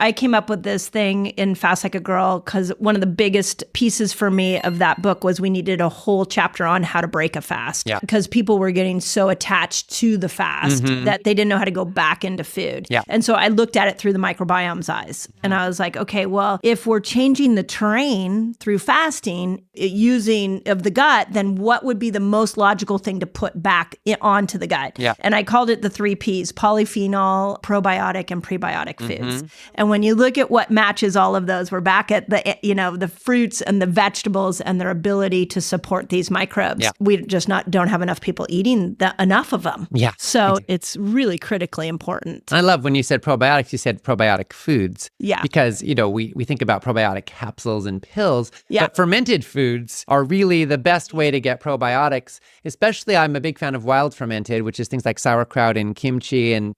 I came up with this thing in Fast Like a Girl because one of the biggest pieces for me of that book was we needed a whole chapter on how to break a fast. Yeah. Because people were getting so attached to the fast that they didn't know how to go back into food. Yeah. And so I looked at it through the microbiome's eyes. And I was like, okay, well, if we're changing the terrain through fasting using of the gut, then what would be the most logical thing to put back onto the gut? Yeah. And I called it the 3 Ps: polyphenol, probiotic, and prebiotic foods. And when you look at what matches all of those, we're back at the fruits and the vegetables and their ability to support these microbes. Yeah. We just don't have enough people eating enough of them. Yeah. So it's really critically important. I love when you said probiotics, you said probiotic foods. Yeah. Because, we think about probiotic capsules and pills, Yeah. but fermented foods are really the best way to get probiotics. Especially, I'm a big fan of wild fermented, which is things like sauerkraut and kimchi and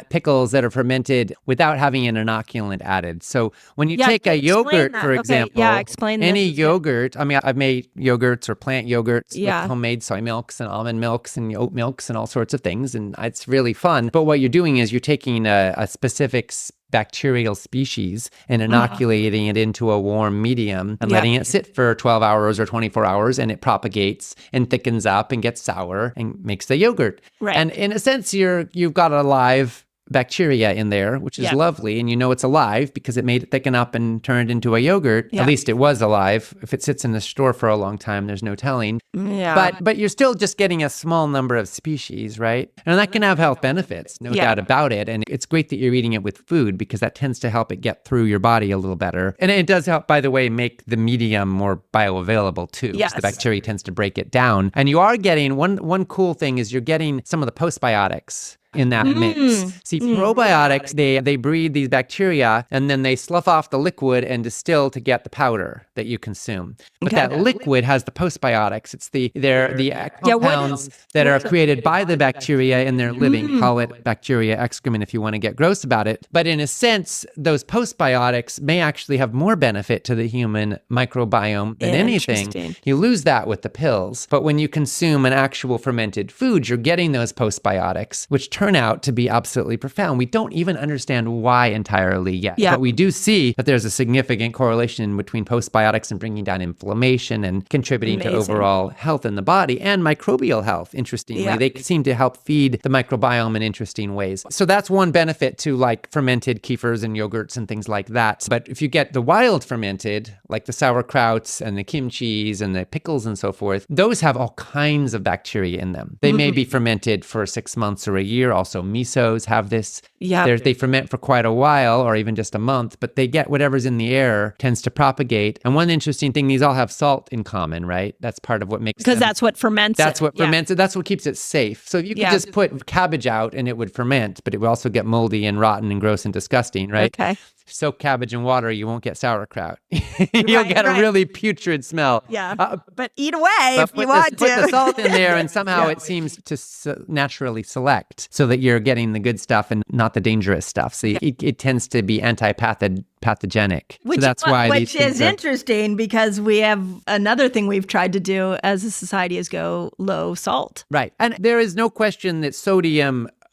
pickles that are fermented without having an inoculant added. So when you take a yogurt, for example, explain any yogurt, I've made yogurts or plant yogurts with Yeah. homemade soy milks and almond milks and oat milks and all sorts of things. And it's really fun. But what you're doing is you're taking a specific bacterial species and inoculating it into a warm medium and letting it sit for 12 hours or 24 hours, and it propagates and thickens up and gets sour and makes the yogurt. Right. And in a sense, you've got a live bacteria in there, which is lovely, and it's alive because it made it thicken up and turned into a yogurt. At least it was alive. If it sits in the store for a long time, there's no telling. Yeah. But you're still just getting a small number of species, right? And that can have health benefits, no doubt about it. And it's great that you're eating it with food because that tends to help it get through your body a little better. And it does help, by the way, make the medium more bioavailable too. Yes. So the bacteria tends to break it down. And you are getting, one cool thing is you're getting some of the postbiotics in that mix. See, probiotics, they breed these bacteria and then they slough off the liquid and distill to get the powder that you consume. But that liquid has the postbiotics. It's they're the compounds that are created by the bacteria in their living. Call it bacteria excrement if you want to get gross about it. But in a sense, those postbiotics may actually have more benefit to the human microbiome than anything. You lose that with the pills. But when you consume an actual fermented food, you're getting those postbiotics, which turn out to be absolutely profound. We don't even understand why entirely yet, but we do see that there's a significant correlation between postbiotics and bringing down inflammation and contributing to overall health in the body and microbial health. Interestingly, they seem to help feed the microbiome in interesting ways. So that's one benefit to like fermented kefirs and yogurts and things like that. But if you get the wild fermented, like the sauerkrauts and the kimchis and the pickles and so forth, those have all kinds of bacteria in them. They may be fermented for 6 months or a year. Also, misos have this. They ferment for quite a while or even just a month, but they get whatever's in the air tends to propagate. And one interesting thing, these all have salt in common, right? That's part of what makes because that's what ferments That's what ferments it. That's what keeps it safe. So if you could just put cabbage out and it would ferment, but it would also get moldy and rotten and gross and disgusting, right? Okay. Soak cabbage in water, you won't get sauerkraut. You'll get a really putrid smell. Yeah, but eat away if you want to. Put the salt in there and somehow it seems to naturally select so that you're getting the good stuff and not the dangerous stuff. So it tends to be pathogenic. Which, so that's why which is interesting because we have another thing we've tried to do as a society is go low salt. Right. And there is no question that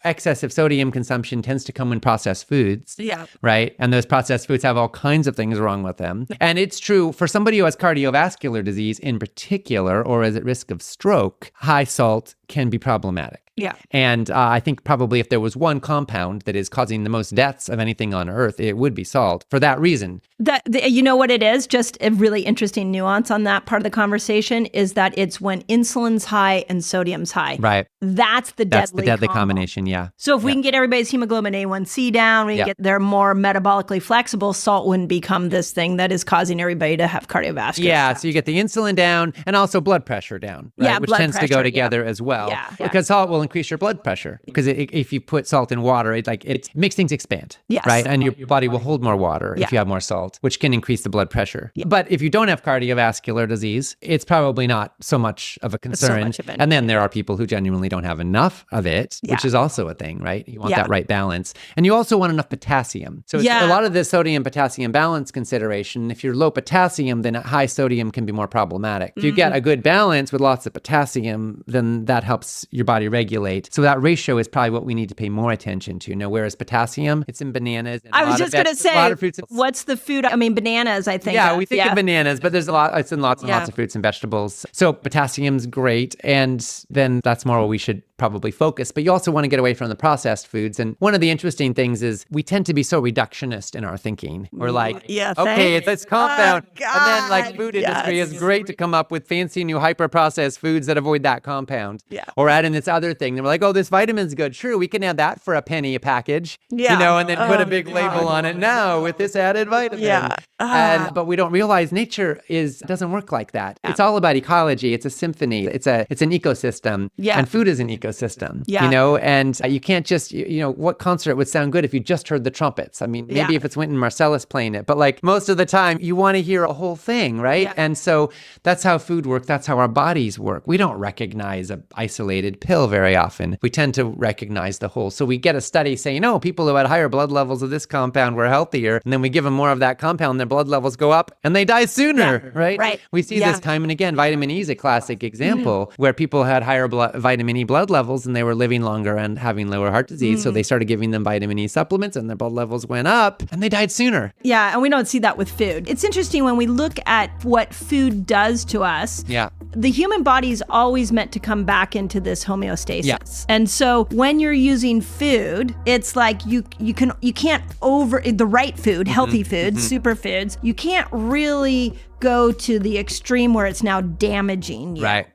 excessive sodium consumption tends to come in processed foods. Yeah. Right? And those processed foods have all kinds of things wrong with them. And it's true for somebody who has cardiovascular disease in particular or is at risk of stroke, high salt can be problematic. Yeah. And I think probably if there was one compound that is causing the most deaths of anything on earth, it would be salt for that reason. You know what it is? Just a really interesting nuance on that part of the conversation is that it's when insulin's high and sodium's high. Right. That's the deadly combination, yeah. So if we can get everybody's hemoglobin A1C down, we can get they're more metabolically flexible, salt wouldn't become this thing that is causing everybody to have cardiovascular. Yeah, so you get the insulin down and also blood pressure down, right? Which tends to go together as well. Yeah. Because salt will increase your blood pressure. Because if you put salt in water, it makes things expand. Yes. Right? And your body will hold more water if you have more salt, which can increase the blood pressure. Yeah. But if you don't have cardiovascular disease, it's probably not so much of a concern. And then there are people who genuinely don't have enough of it, which is also a thing, right? You want that right balance. And you also want enough potassium. So it's a lot of the sodium-potassium balance consideration. If you're low potassium, then high sodium can be more problematic. If you get a good balance with lots of potassium, then that helps your body regulate regulate. So that ratio is probably what we need to pay more attention to. Whereas potassium, it's in bananas. And I was just going to say, a lot of fruits. what's the food? I mean, bananas, I think. Yeah, we think of bananas, but there's a lot, it's in lots and lots of fruits and vegetables. So potassium's great. And then that's more what we should probably focus, but you also want to get away from the processed foods. And one of the interesting things is we tend to be so reductionist in our thinking. We're like, okay, it's this compound. And then like food industry is great to come up with fancy new hyper-processed foods that avoid that compound. Yeah. Or add in this other thing. And we're like, oh, this vitamin's good. Sure, we can add that for a penny a package, and then put a big label on it now with this added vitamin. Yeah. But we don't realize nature doesn't work like that. Yeah. It's all about ecology. It's a symphony. It's an ecosystem. Yeah. And food is an ecosystem. Yeah. And you can't just, what concert would sound good if you just heard the trumpets? I mean, maybe if it's Wynton Marsalis playing it, but like most of the time you want to hear a whole thing, right? Yeah. And so that's how food works. That's how our bodies work. We don't recognize an isolated pill very often. We tend to recognize the whole. So we get a study saying, people who had higher blood levels of this compound were healthier. And then we give them more of that compound, their blood levels go up and they die sooner, right? Right. We see this time and again. Vitamin E is a classic example where people had higher vitamin E blood levels and they were living longer and having lower heart disease. So they started giving them vitamin E supplements and their blood levels went up and they died sooner. Yeah. And we don't see that with food. It's interesting when we look at what food does to us. Yeah. The human body is always meant to come back into this homeostasis. Yeah. And so when you're using food, it's like you can't the right food, healthy foods, superfoods, you can't really go to the extreme where it's now damaging you. Right.